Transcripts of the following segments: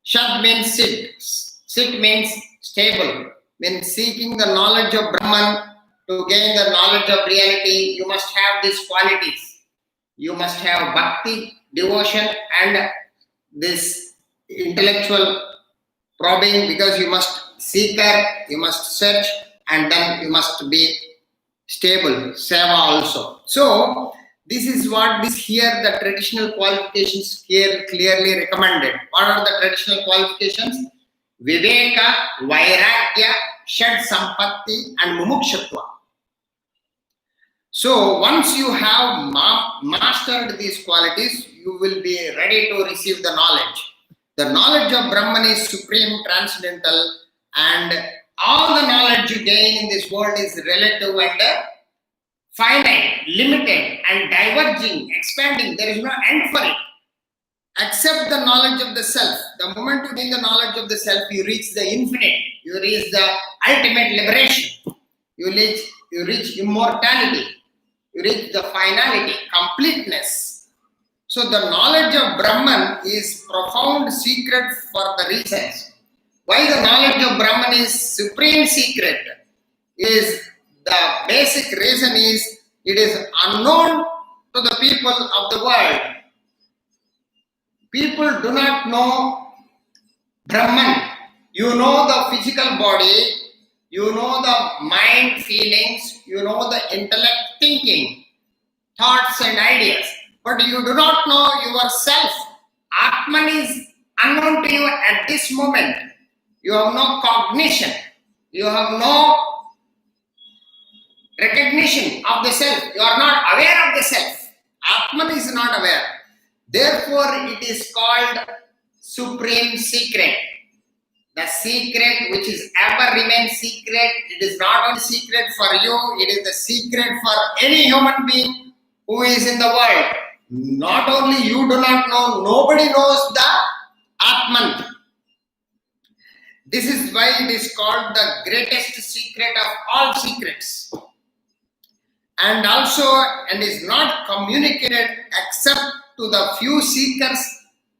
Shad means sit. Sit means stable. When seeking the knowledge of Brahman, to gain the knowledge of reality, you must have these qualities. You must have bhakti, devotion, and this intellectual probing, because you must seeker, you must search, and then you must be stable, seva also. So this is what this here the traditional qualifications here clearly recommended. What are the traditional qualifications? Viveka, Vairagya, Shad Sampatti, and Mumukshutva. So once you have mastered these qualities, you will be ready to receive the knowledge. The knowledge of Brahman is supreme, transcendental, and all the knowledge you gain in this world is relative and finite, limited, and diverging, expanding. There is no end for it. Except the knowledge of the self. The moment you gain the knowledge of the self, you reach the infinite. You reach the ultimate liberation. You reach immortality. You reach the finality, completeness. So the knowledge of Brahman is profound secret for the reasons. Why the knowledge of Brahman is supreme secret is the basic reason is it is unknown to the people of the world. People do not know Brahman. You know the physical body, you know the mind feelings, you know the intellect thinking, thoughts and ideas, but you do not know yourself. Atman is unknown to you at this moment. You have no cognition. You have no recognition of the self. You are not aware of the self. Atman is not aware. Therefore, it is called supreme secret. The secret which is ever remains secret. It is not only secret for you, it is the secret for any human being who is in the world. Not only you do not know, nobody knows the Atman. This is why it is called the greatest secret of all secrets. And also, and is not communicated except to the few seekers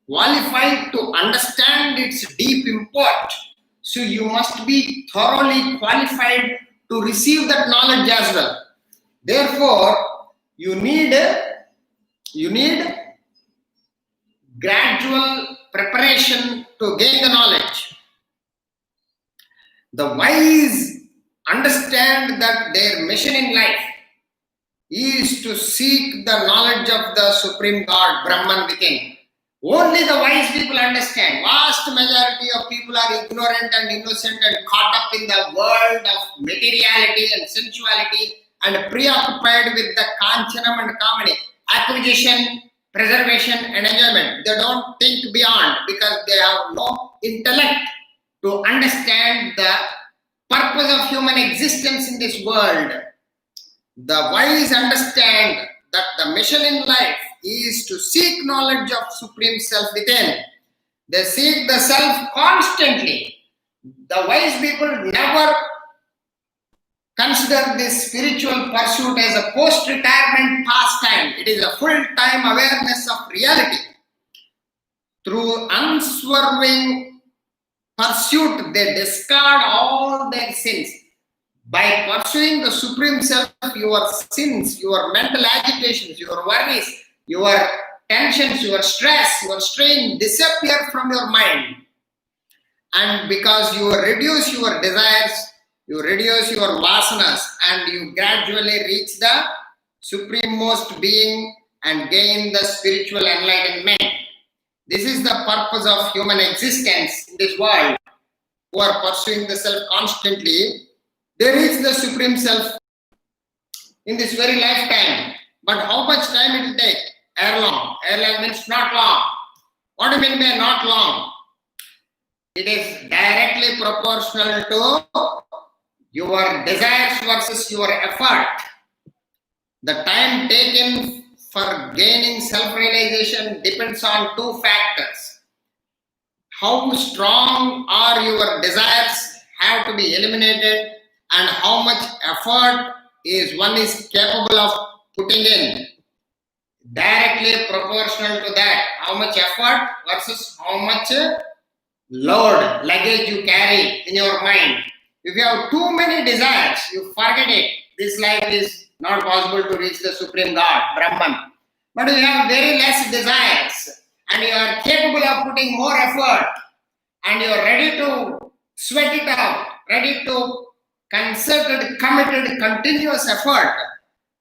qualified to understand its deep import. So you must be thoroughly qualified to receive that knowledge as well. Therefore, you need gradual preparation to gain the knowledge. The wise understand that their mission in life is to seek the knowledge of the Supreme God, Brahman within. Only the wise people understand. Vast majority of people are ignorant and innocent and caught up in the world of materiality and sensuality and preoccupied with the kanchanam and kamani, acquisition, preservation and enjoyment. They don't think beyond because they have no intellect to understand the purpose of human existence in this world. The wise understand that the mission in life is to seek knowledge of Supreme Self within. They seek the Self constantly. The wise people never consider this spiritual pursuit as a post-retirement pastime. It is a full-time awareness of reality. Through unswerving pursuit, they discard all their sins. By pursuing the Supreme Self, your sins, your mental agitations, your worries, your tensions, your stress, your strain disappear from your mind. And because you reduce your desires, you reduce your vasanas, and you gradually reach the Suprememost Being and gain the spiritual enlightenment. This is the purpose of human existence in this world. Who are pursuing the Self constantly, they reach the Supreme Self in this very lifetime. But how much time it will take? Ere long. Ere long means not long. What do you mean by not long? It is directly proportional to your desires versus your effort. The time taken for gaining self-realization depends on two factors. How strong are your desires have to be eliminated, and how much effort one is capable of putting in. Directly proportional to that, how much effort versus how much luggage you carry in your mind. If you have too many desires, you forget it. This life is not possible to reach the Supreme God, Brahman. But if you have very less desires and you are capable of putting more effort and you are ready to sweat it out, ready to concerted, committed, continuous effort,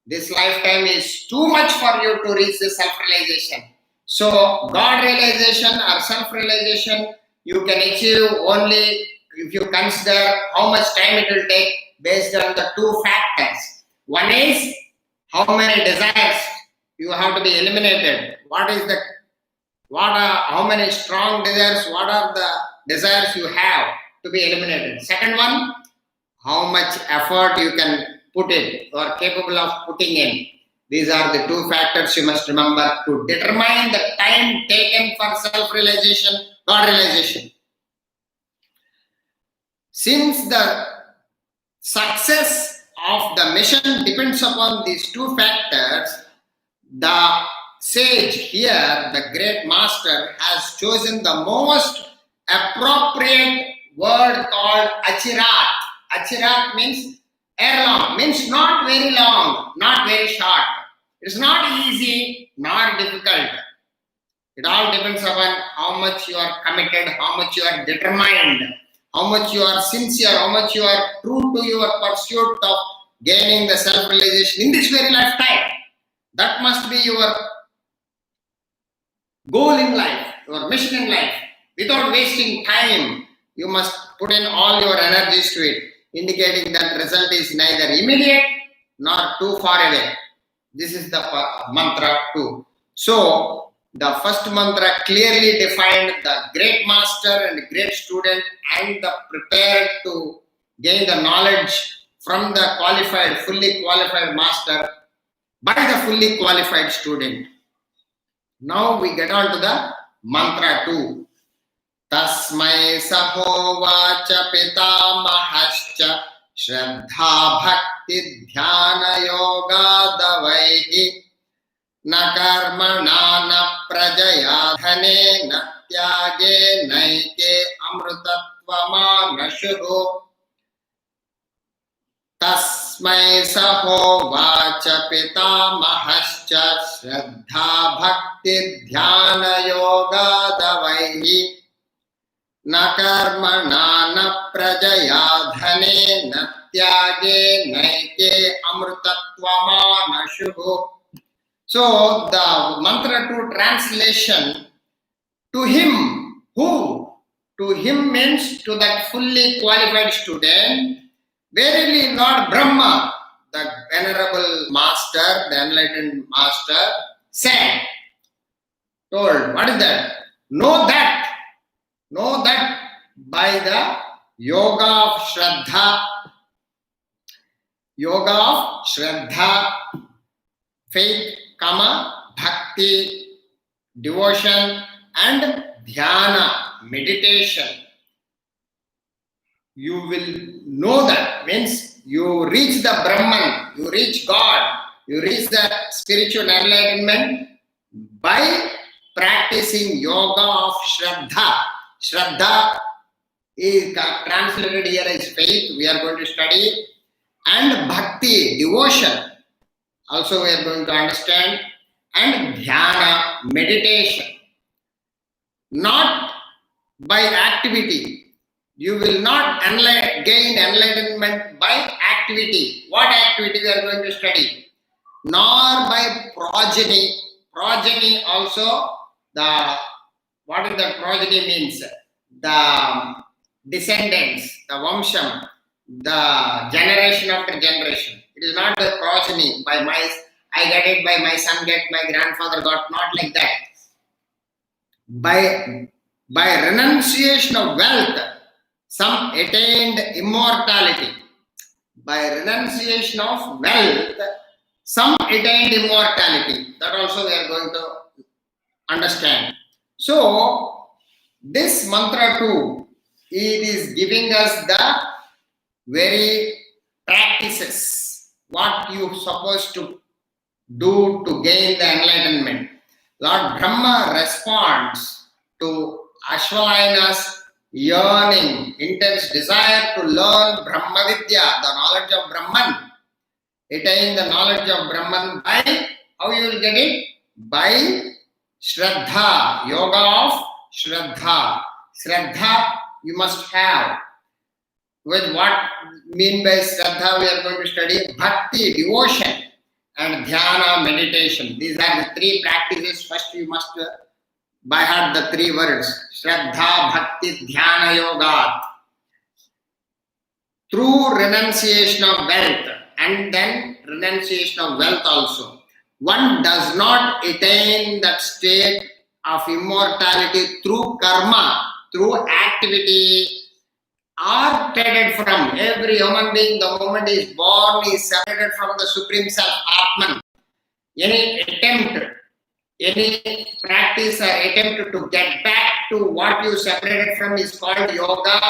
this lifetime is too much for you to reach the self-realization. So, God realization or self-realization you can achieve only if you consider how much time it will take based on the two factors. One is how many desires you have to be eliminated. How many strong desires, what are the desires you have to be eliminated. Second one, how much effort you can put in or are capable of putting in. These are the two factors you must remember to determine the time taken for self-realization, God realization. Since the success of the mission depends upon these two factors, the sage here, the great master, has chosen the most appropriate word called achirat. Achirat means ere long, means not very long, not very short. It's not easy nor difficult. It all depends upon how much you are committed, how much you are determined, how much you are sincere, how much you are true to your pursuit of gaining the self-realization in this very lifetime. That must be your goal in life, your mission in life. Without wasting time, you must put in all your energies to it, indicating that result is neither immediate nor too far away. This is the mantra 2. So, the first mantra clearly defined the great master and great student and the prepared to gain the knowledge from the qualified, fully qualified master by the fully qualified student. Now we get on to the mantra 2. Tasmai sahovacha pitamahascha shraddha bhakti dhyana yoga davaihi na karmana na prajaya dhane na tyage naike amrutatva manashuho. Tasmai sahovacha pitamahascha shraddha bhakti dhyana yoga davaihi na karmana na prajaya dhane na tyage naike amrutatva manashuho. So the mantra 2 translation, to him, who? To him means to that fully qualified student. Verily Lord Brahma, the venerable master, the enlightened master, said, told, what is that? Know that by the yoga of Shraddha, faith, bhakti, devotion, and dhyana, meditation. You will know that, means you reach the Brahman, you reach God, you reach the spiritual enlightenment by practicing yoga of Shraddha. Shraddha is translated here as faith, we are going to study, and bhakti, devotion, also we are going to understand, and dhyana, meditation. Not by activity. You will not gain enlightenment by activity. What activity we are going to study? Nor by progeny. Progeny also, what is the progeny means? The descendants, the vamsham, the generation after generation. It is not the progeny by I get it, by my son get, my grandfather got, not like that. By renunciation of wealth, some attained immortality. By renunciation of wealth, some attained immortality. That also we are going to understand. So, this mantra 2, it is giving us the very practices, what you are supposed to do to gain the enlightenment. Lord Brahma responds to Ashwayana's yearning, intense desire to learn Brahma Vidya, the knowledge of Brahman. Attain the knowledge of Brahman by, how you will get it? By Shraddha, yoga of Shraddha. Shraddha you must have. With what mean by Shraddha, we are going to study Bhakti, devotion, and Dhyana, meditation. These are the three practices. First you must by heart the three words. Shraddha, Bhakti, Dhyana, Yoga. Through renunciation of wealth, and then renunciation of wealth also, one does not attain that state of immortality through karma, through activity, or traded from. Every human being, the moment he is born, is separated from the Supreme Self, Atman. Any attempt, any practice or attempt to get back to what you separated from is called yoga,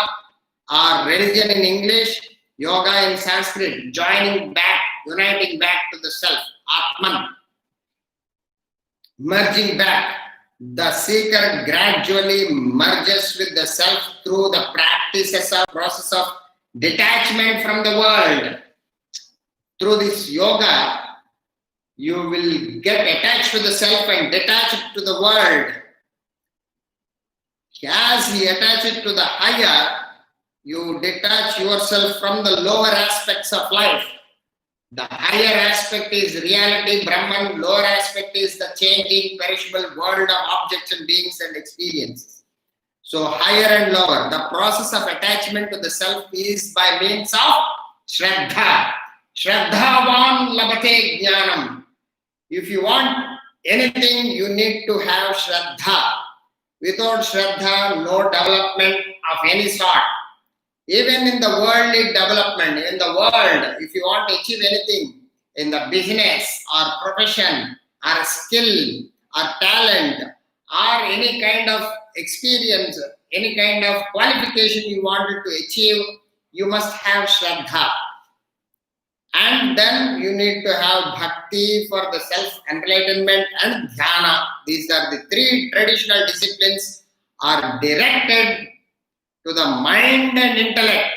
or religion in English, yoga in Sanskrit, joining back, uniting back to the self, Atman, merging back. The seeker gradually merges with the self through the practices of process of detachment from the world. Through this yoga, you will get attached to the self and detach it to the world. As he attaches to the higher, you detach yourself from the lower aspects of life. The higher aspect is reality, Brahman. Lower aspect is the changing, perishable world of objects and beings and experiences. So higher and lower. The process of attachment to the self is by means of Shraddha. Shraddhavan labate jnanam. If you want anything, you need to have Shraddha. Without Shraddha, no development of any sort. Even in the worldly development, in the world, if you want to achieve anything in the business or profession or skill or talent or any kind of experience, any kind of qualification you wanted to achieve, you must have Shraddha. And then you need to have Bhakti for the self-enlightenment and Dhyana. These are the three traditional disciplines are directed to the mind and intellect.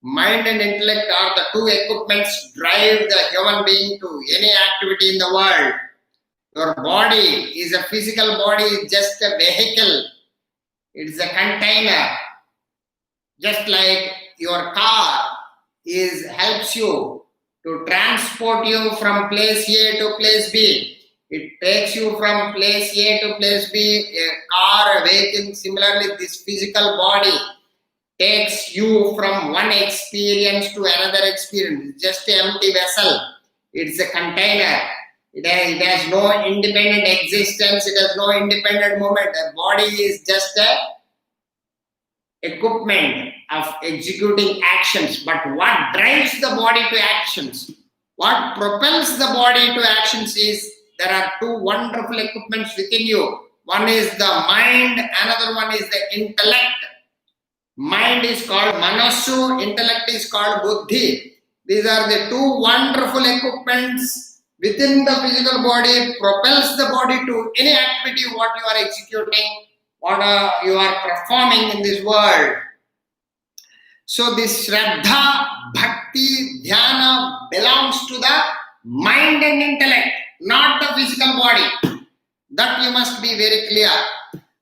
Mind and intellect are the two equipments drive the human being to any activity in the world. Your body is a physical body, just a vehicle. It's a container. Just like your car helps you to transport you from place A to place B. It takes you from place A to place B. A car, a vehicle, similarly this physical body takes you from one experience to another experience. It's just an empty vessel. It's a container. It has no independent existence. It has no independent movement. The body is just a equipment of executing actions. But what drives the body to actions? What propels the body to actions is there are two wonderful equipments within you. One is the mind, another one is the intellect. Mind is called Manasu, intellect is called Buddhi. These are the two wonderful equipments within the physical body, propels the body to any activity what you are executing, what you are performing in this world. So this Shraddha, Bhakti, Dhyana belongs to the mind and intellect, not the physical body. That you must be very clear.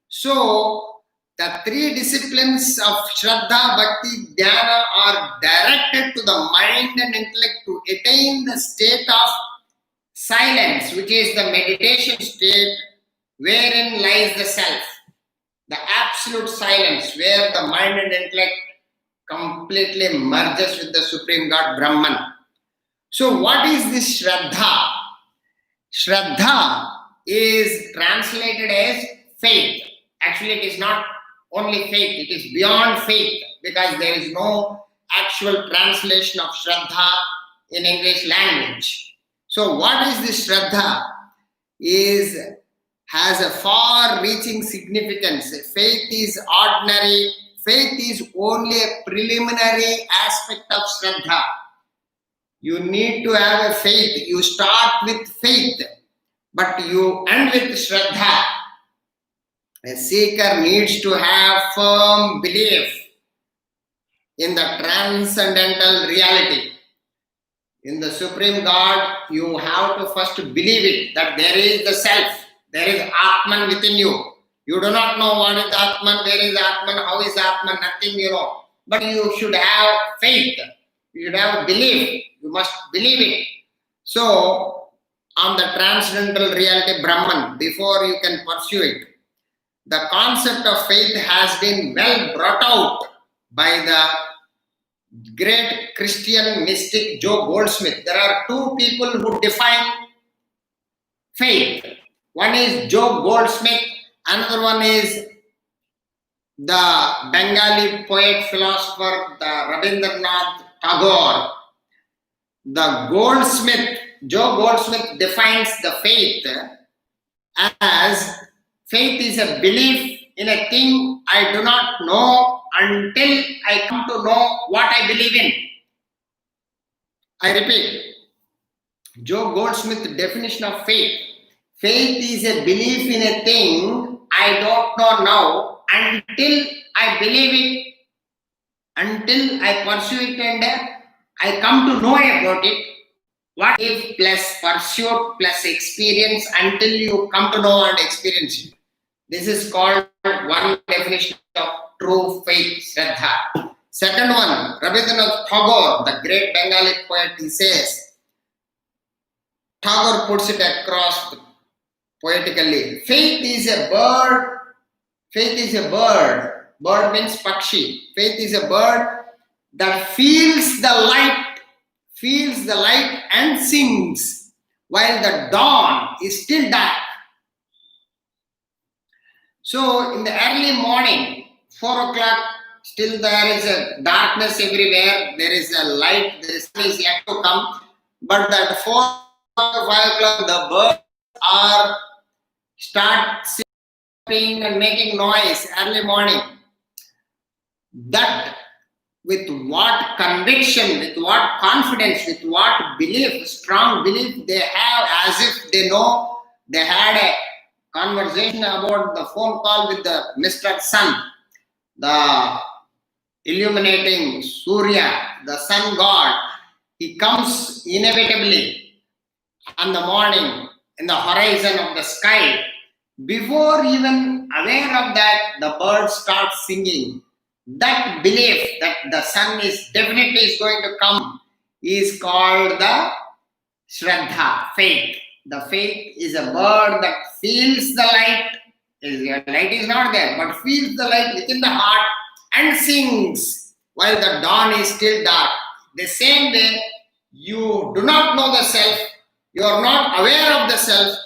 So the three disciplines of Shraddha, Bhakti, Dhyana are directed to the mind and intellect to attain the state of silence, which is the meditation state wherein lies the self. The absolute silence where the mind and intellect completely merges with the Supreme God Brahman. So what is this Shraddha? Shraddha is translated as faith. Actually, it is not only faith, it is beyond faith because there is no actual translation of Shraddha in English language. So what is this Shraddha? Has a far-reaching significance. Faith is ordinary. Faith is only a preliminary aspect of Shraddha. You need to have a faith. You start with faith, but you end with Shraddha. A seeker needs to have firm belief in the transcendental reality. In the Supreme God, you have to first believe it, that there is the self, there is Atman within you. You do not know what is Atman, where is Atman, how is Atman, nothing you know. But you should have faith, you should have belief, you must believe it. So, on the transcendental reality Brahman, before you can pursue it, the concept of faith has been well brought out by the great Christian mystic Joe Goldsmith. There are two people who define faith. One is Joe Goldsmith, another one is the Bengali poet philosopher, the Rabindranath Tagore. Joe Goldsmith defines the faith as faith is a belief in a thing I do not know until I come to know what I believe in. I repeat, Joe Goldsmith's definition of faith. Faith is a belief in a thing I don't know now until I believe it, until I pursue it and I come to know about it. What if plus pursuit plus experience until you come to know and experience it. This is called one definition of true faith, Shraddha. Second one, Rabindranath Tagore, the great Bengali poet, he says, Tagore puts it across poetically. Faith is a bird. Faith is a bird. Bird means pakshi. Faith is a bird that feels the light and sings while the dawn is still dark. So in the early morning, 4 o'clock, still there is a darkness everywhere. There is a light. The sun is yet to come. But at 4 or 5 o'clock, the birds start singing and making noise early morning. That with what conviction, with what confidence, with what belief, strong belief they have, as if they know they had a conversation about the phone call with the Mr. Sun, the illuminating Surya, the sun god. He comes inevitably on the morning in the horizon of the sky. Before even aware of that, the birds start singing. That belief that the sun is definitely going to come is called the Shraddha, faith. The faith is a bird that feels the light. The light is not there, but feels the light within the heart and sings while the dawn is still dark. The same way, you do not know the self, you are not aware of the self,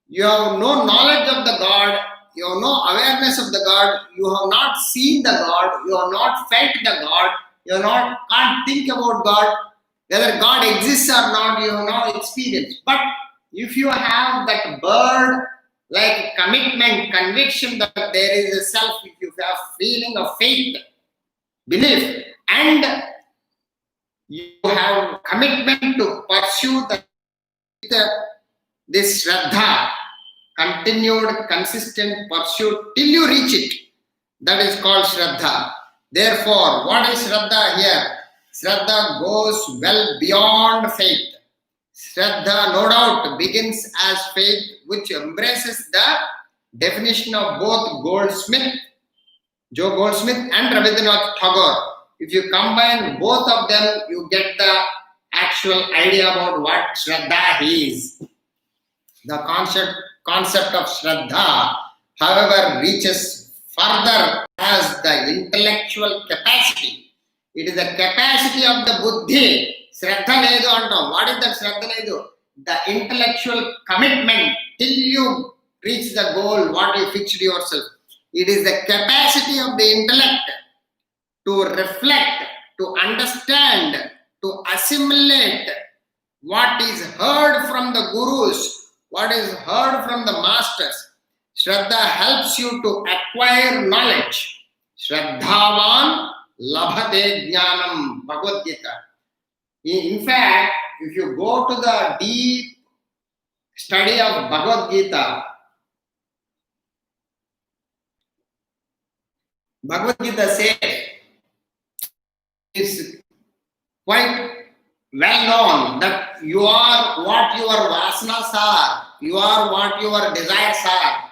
you have no knowledge of the God, you have no awareness of the God, you have not seen the God, you have not felt the God, you can't think about God, whether God exists or not, you have no experience. But if you have that bird like commitment, conviction that there is a self, if you have feeling of faith, belief, and you have commitment to pursue this Shraddha, continued, consistent pursuit till you reach it. That is called Shraddha. Therefore, what is Shraddha here? Shraddha goes well beyond faith. Shraddha, no doubt, begins as faith, which embraces the definition of both Joe Goldsmith and Rabindranath Tagore. If you combine both of them, you get the actual idea about what Shraddha is. The concept of Shraddha, however, reaches further as the intellectual capacity. It is the capacity of the buddhi. Shraddha ledu antam. What is that Shraddha ledu? The intellectual commitment till you reach the goal, what you fixed yourself. It is the capacity of the intellect to reflect, to understand, to assimilate what is heard from the gurus, what is heard from the masters. Shraddha helps you to acquire knowledge. Shraddhavan labhate jnanam, Bhagavad Gita. In fact, if you go to the deep study of Bhagavad Gita, Bhagavad Gita says, it's quite well known that you are what your vasanas are, you are what your desires are.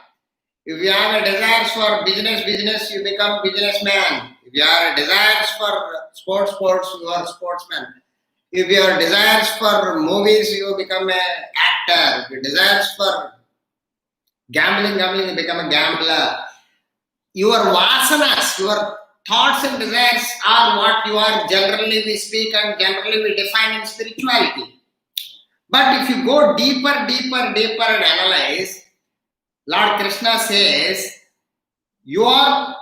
If you have a desires for business, you become businessman. If you have a desires for sports, you are sportsman. If you have desires for movies, you become an actor. If you desires for gambling, you become a gambler. Your vasanas, your thoughts and desires are what you are. Generally we speak and generally we define in spirituality. But if you go deeper and analyze, Lord Krishna says, you are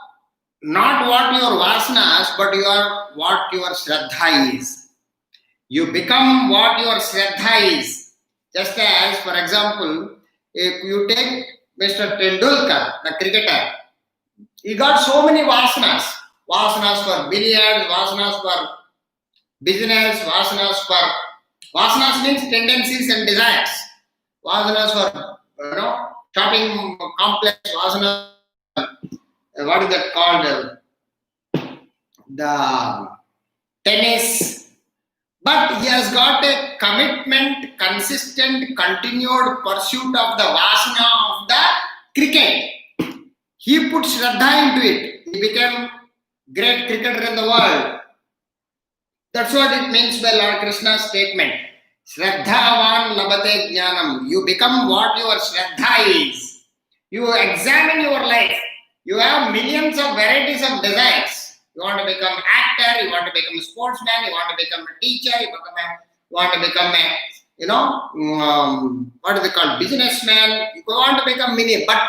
not what your vasanas, but you are what your shraddha is. You become what your shraddha is. Just as, for example, if you take Mr. Tendulkar, the cricketer, he got so many vasanas. Vasanas for billiards, vasanas for business, vasanas means tendencies and desires. Vasanas for, shopping complex, vasanas, what is that called? The tennis. But he has got a commitment, consistent, continued pursuit of the vasana of the cricket. He put shraddha into it. He became great cricketer in the world. That's what it means by Lord Krishna's statement. Shraddhavan labate jnanam. You become what your shraddha is. You examine your life. You have millions of varieties of desires. You want to become actor, you want to become a sportsman, you want to become a teacher, you want to become a, what is it called, businessman. You want to become many. But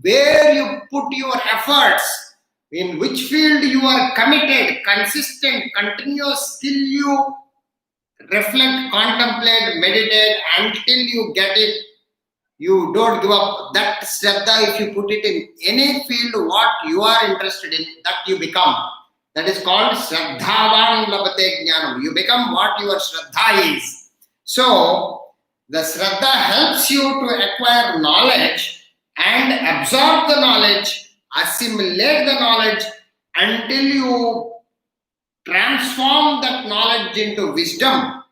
where you put your efforts, in which field you are committed, consistent, continuous, till you reflect, contemplate, meditate until you get it, you don't give up. That shraddha, if you put it in any field, what you are interested in, that you become. That is called shraddhavan labate jnanam. You become what your shraddha is. So, the shraddha helps you to acquire knowledge and absorb the knowledge, assimilate the knowledge until you transform that knowledge into wisdom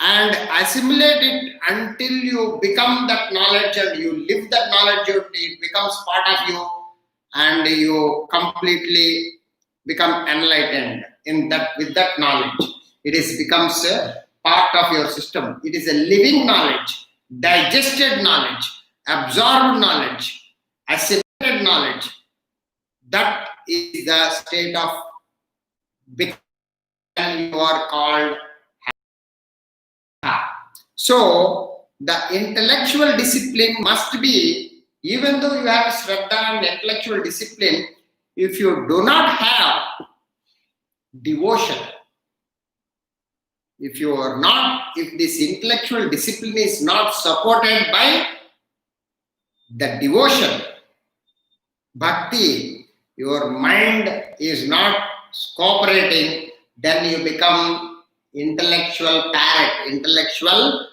and assimilate it until you become that knowledge and you live that knowledge, it becomes part of you and you completely become enlightened in that with that knowledge. It becomes a part of your system. It is a living knowledge, digested knowledge, absorbed knowledge, assimilated knowledge. That is the state of becoming. You are called. So the intellectual discipline must be, even though you have shraddha and intellectual discipline, if you do not have devotion, if this intellectual discipline is not supported by the devotion, bhakti, your mind is not cooperating, then you become intellectual parrot. Intellectual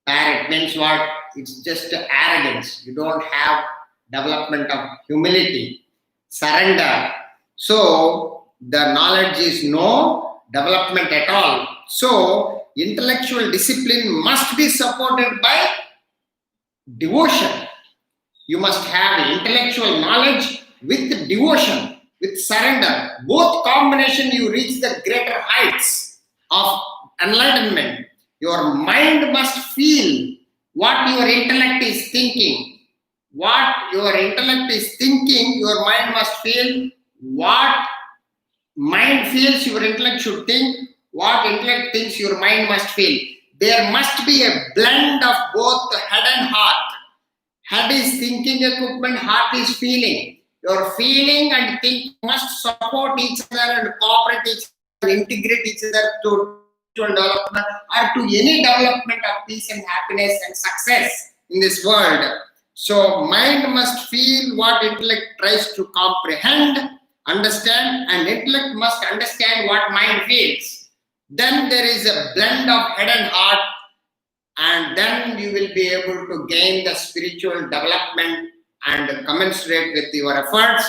parrot means what? It's just arrogance. You don't have development of humility, surrender. So the knowledge is no development at all. So intellectual discipline must be supported by devotion. You must have intellectual knowledge with devotion, with surrender. Both combination, you reach the greater heights of enlightenment. Your mind must feel what your intellect is thinking. What your intellect is thinking, your mind must feel. What mind feels, your intellect should think. What intellect thinks, your mind must feel. There must be a blend of both head and heart. Head is thinking equipment, heart is feeling. Your feeling and thinking must support each other and cooperate each other, integrate each other to development or to any development of peace and happiness and success in this world. So mind must feel what intellect tries to comprehend, understand, and intellect must understand what mind feels. Then there is a blend of head and heart, and then you will be able to gain the spiritual development and commensurate with your efforts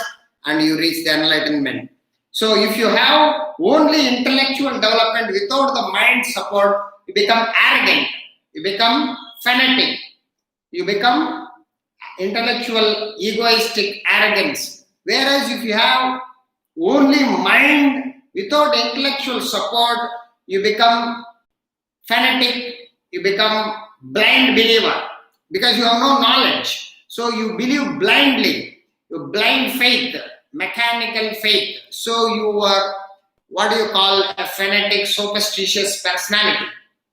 and you reach the enlightenment. So if you have only intellectual development without the mind support, you become arrogant, you become fanatic, you become intellectual, egoistic arrogance. Whereas if you have only mind without intellectual support, you become fanatic, you become blind believer because you have no knowledge. So you believe blindly, you blind faith, mechanical faith. So you are what do you call a fanatic, superstitious personality.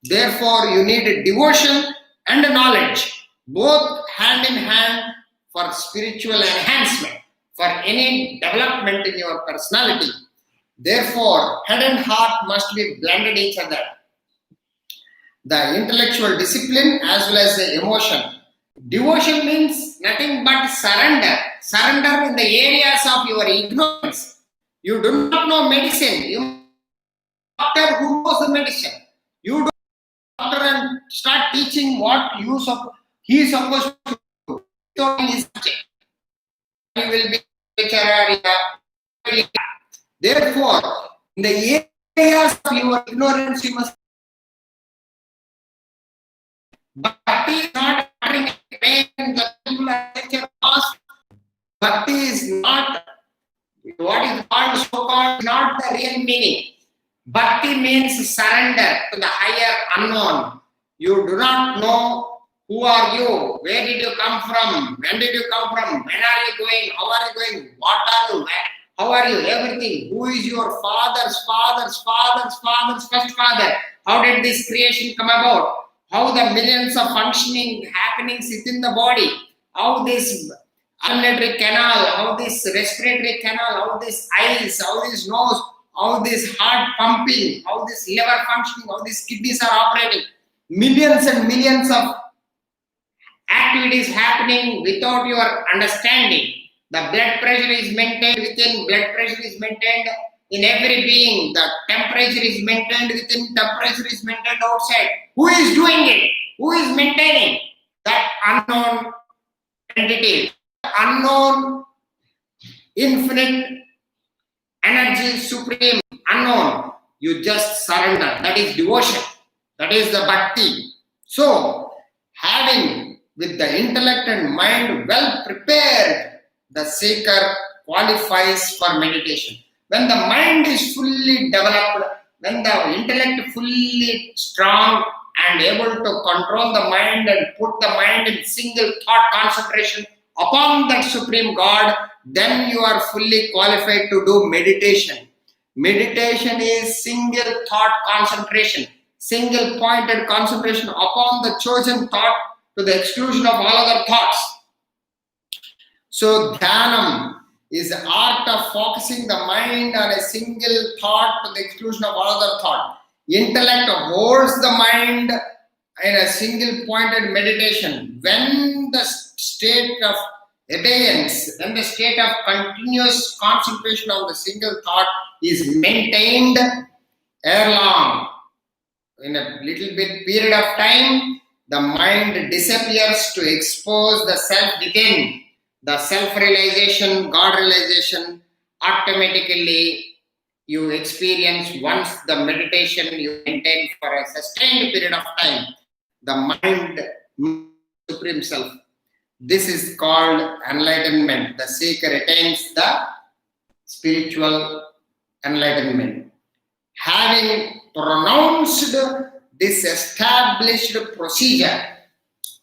Therefore, you need a devotion and a knowledge, both hand in hand for spiritual enhancement, for any development in your personality. Therefore, head and heart must be blended each other. The intellectual discipline as well as the emotion. Devotion means nothing but surrender. Surrender in the areas of your ignorance. You do not know medicine. You doctor who knows the medicine. You do doctor and start teaching what he is supposed to do. He will be lecturer. Therefore, in the areas of your ignorance, you must. Bhakti is not uttering pain the people are lecture past. Bhakti is not what is called so-called not the real meaning. Bhakti means surrender to the higher unknown. You do not know who are you, where did you come from, when did you come from, when are you going, how are you going, what are you, how are you, everything. Who is your father's first father? How did this creation come about? How the millions of functioning happenings within the body, how this urinary canal, how this respiratory canal, how this eyes, how this nose, how this heart pumping, how this liver functioning, how these kidneys are operating. Millions and millions of activities happening without your understanding. The blood pressure is maintained within, blood pressure is maintained in every being. The temperature is maintained within, temperature is maintained outside. Who is doing it? Who is maintaining? That unknown entity, unknown, infinite energy, supreme, unknown. You just surrender. That is devotion. That is the bhakti. So, having with the intellect and mind well prepared, the seeker qualifies for meditation. When the mind is fully developed, when the intellect fully strong and able to control the mind and put the mind in single thought concentration upon that Supreme God, then you are fully qualified to do meditation. Meditation is single thought concentration, single pointed concentration upon the chosen thought to the exclusion of all other thoughts. So Dhyanam is the art of focusing the mind on a single thought to the exclusion of all other thought. Intellect holds the mind in a single pointed meditation. When the state of abeyance, when the state of continuous concentration on the single thought is maintained ere long, in a little bit period of time, the mind disappears to expose the self-detaining. The self-realization, God-realization, automatically you experience once the meditation you maintain for a sustained period of time. The mind, Supreme Self. This is called enlightenment. The seeker attains the spiritual enlightenment. Having pronounced this established procedure,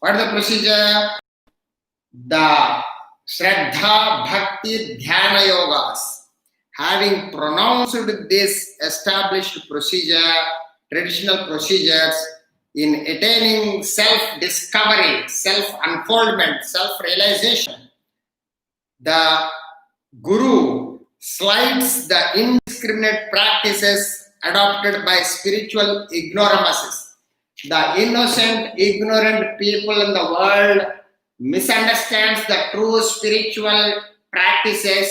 what is the procedure? The Shraddha, Bhakti, Dhyana Yogas. Having pronounced this established procedure, traditional procedures in attaining self-discovery, self-unfoldment, self-realization, the Guru slides the indiscriminate practices adopted by spiritual ignoramuses. The innocent, ignorant people in the world misunderstands the true spiritual practices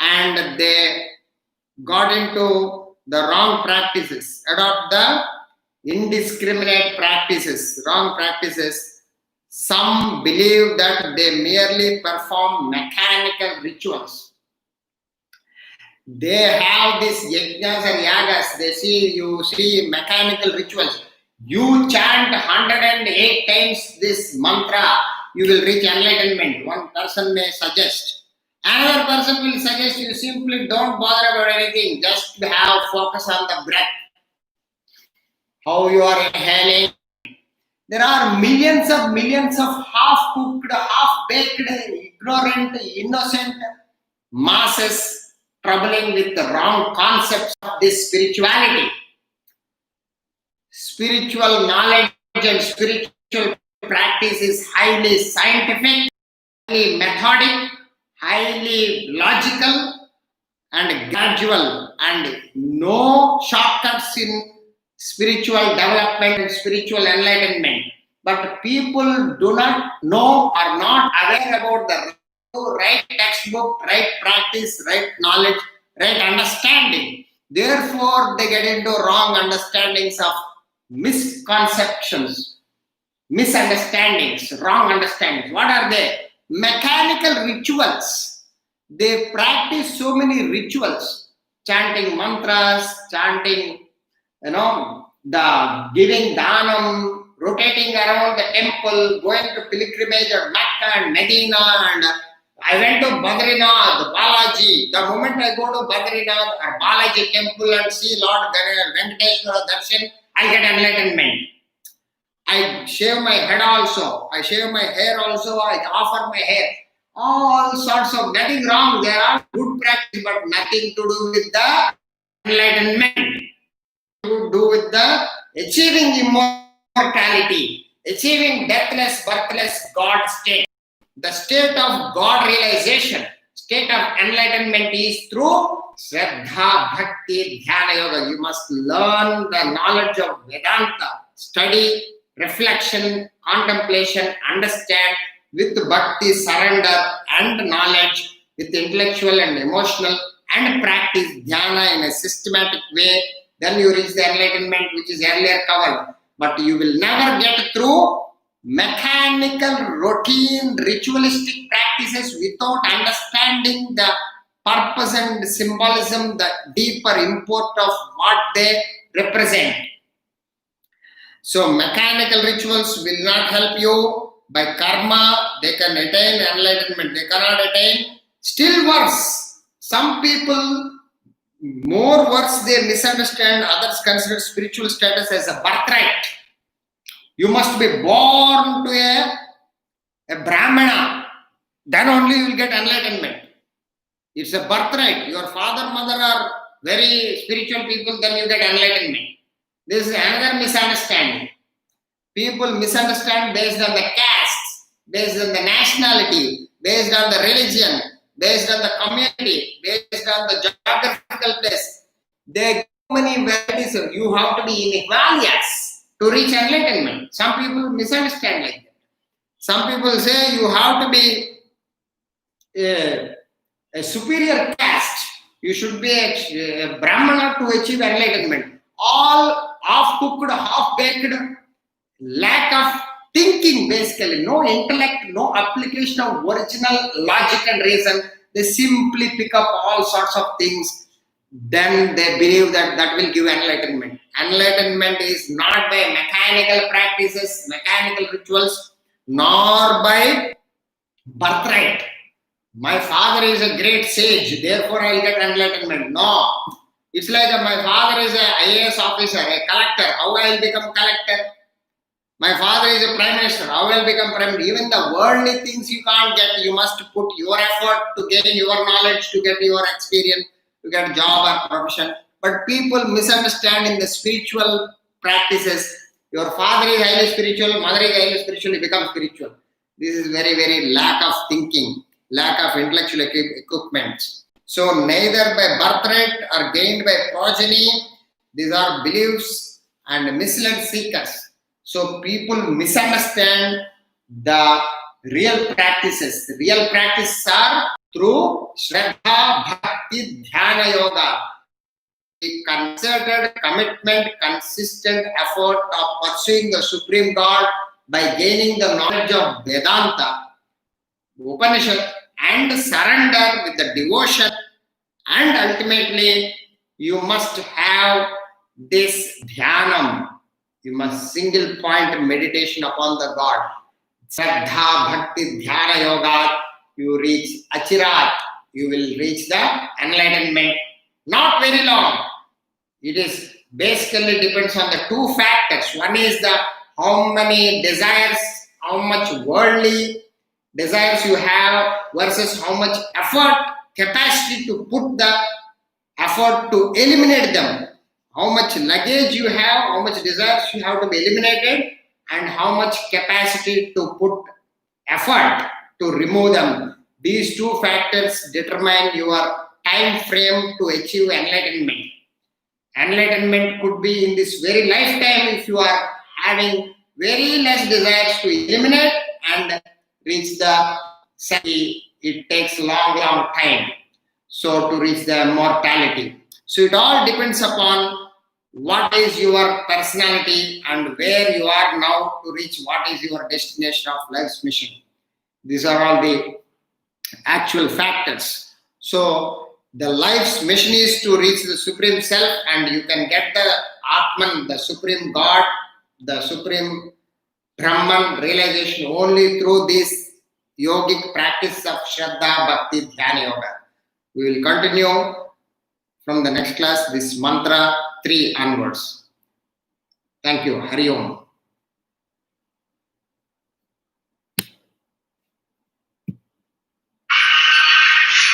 and they got into the wrong practices, adopt the indiscriminate practices, wrong practices. Some believe that they merely perform mechanical rituals. They have these yajnas and yagas. You see mechanical rituals. You chant 108 times this mantra, you will reach enlightenment. One person may suggest. Another person will suggest you simply don't bother about anything. Just have focus on the breath. How you are inhaling. There are millions of half-cooked, half-baked, ignorant, innocent masses troubling with the wrong concepts of this spirituality. Spiritual knowledge and spiritual practice is highly scientific, highly methodic, highly logical and gradual, and no shortcuts in spiritual development and spiritual enlightenment. But people do not know, are not aware about the right textbook, right practice, right knowledge, right understanding. Therefore, they get into wrong understandings of misconceptions, misunderstandings, wrong understandings. What are they? Mechanical rituals. They practice so many rituals, chanting mantras, chanting, the giving dhanam, rotating around the temple, going to pilgrimage at Mecca and Medina, and I went to Badrinath, Balaji. The moment I go to Badrinath or Balaji temple and see Lord Venkateshwara Darshan, I get enlightenment. I shave my head also. I shave my hair also. I offer my hair. All sorts of, nothing wrong. They are good practice, but nothing to do with the enlightenment. To do with the achieving immortality, achieving deathless, birthless God state. The state of God realization, state of enlightenment is through Shraddha, Bhakti, Dhyana Yoga. You must learn the knowledge of Vedanta, study, reflection, contemplation, understand with Bhakti, surrender and knowledge, with intellectual and emotional, and practice Dhyana in a systematic way. Then you reach the enlightenment which is earlier covered. But you will never get through mechanical, routine, ritualistic practices without understanding the purpose and symbolism, the deeper import of what they represent. So mechanical rituals will not help you. By karma, they can attain enlightenment. They cannot attain. Still worse, some people, more worse, they misunderstand, others consider spiritual status as a birthright. You must be born to a Brahmana, then only you will get enlightenment. It's a birthright. Your father, mother are very spiritual people, then you get enlightenment. This is another misunderstanding. People misunderstand based on the caste, based on the nationality, based on the religion, based on the community, based on the geographical place. There are many varieties. You have to be in Himalayas to reach enlightenment. Some people misunderstand like that. Some people say you have to be a superior caste. You should be a Brahmana to achieve enlightenment. All half-cooked, half-baked, lack of thinking basically, no intellect, no application of original logic and reason. They simply pick up all sorts of things. Then they believe that that will give enlightenment. Enlightenment is not by mechanical practices, mechanical rituals, nor by birthright. My father is a great sage, therefore I will get enlightenment. No. It's like my father is an IAS officer, a collector. How I will become collector? My father is a prime minister. How will I become prime minister? Even the worldly things you can't get. You must put your effort to gain your knowledge, to get your experience, to get a job or profession. But people misunderstand in the spiritual practices. Your father is highly spiritual, mother is highly spiritual, you become spiritual. This is very, very lack of thinking, lack of intellectual equipment. So neither by birthright or gained by progeny, these are beliefs and misled seekers. So people misunderstand the real practices. The real practices are through Shraddha, Bhakti, Dhyana Yoga. The concerted commitment, consistent effort of pursuing the Supreme God by gaining the knowledge of Vedanta, Upanishad, and surrender with the devotion And ultimately, you must have this dhyanam. You must single point meditation upon the God. Saddha Bhakti Dhyana Yoga. You reach Achirat. You will reach the enlightenment. Not very long. It is basically depends on the two factors. One is the how many desires, how much worldly desires you have versus how much effort, capacity to put the effort to eliminate them. How much luggage you have, how much desires you have to be eliminated, and how much capacity to put effort to remove them. These two factors determine your time frame to achieve enlightenment. Enlightenment could be in this very lifetime if you are having very less desires to eliminate and reach the samadhi. It takes long time. So to reach the mortality. So it all depends upon what is your personality and where you are now to reach what is your destination of life's mission. These are all the actual factors. So the life's mission is to reach the Supreme Self, and you can get the Atman, the Supreme God, the Supreme Brahman realization only through this yogic practice of Shraddha, Bhakti, Dhyana Yoga. We will continue from the next class, this mantra 3 onwards. Thank you. Hari Om.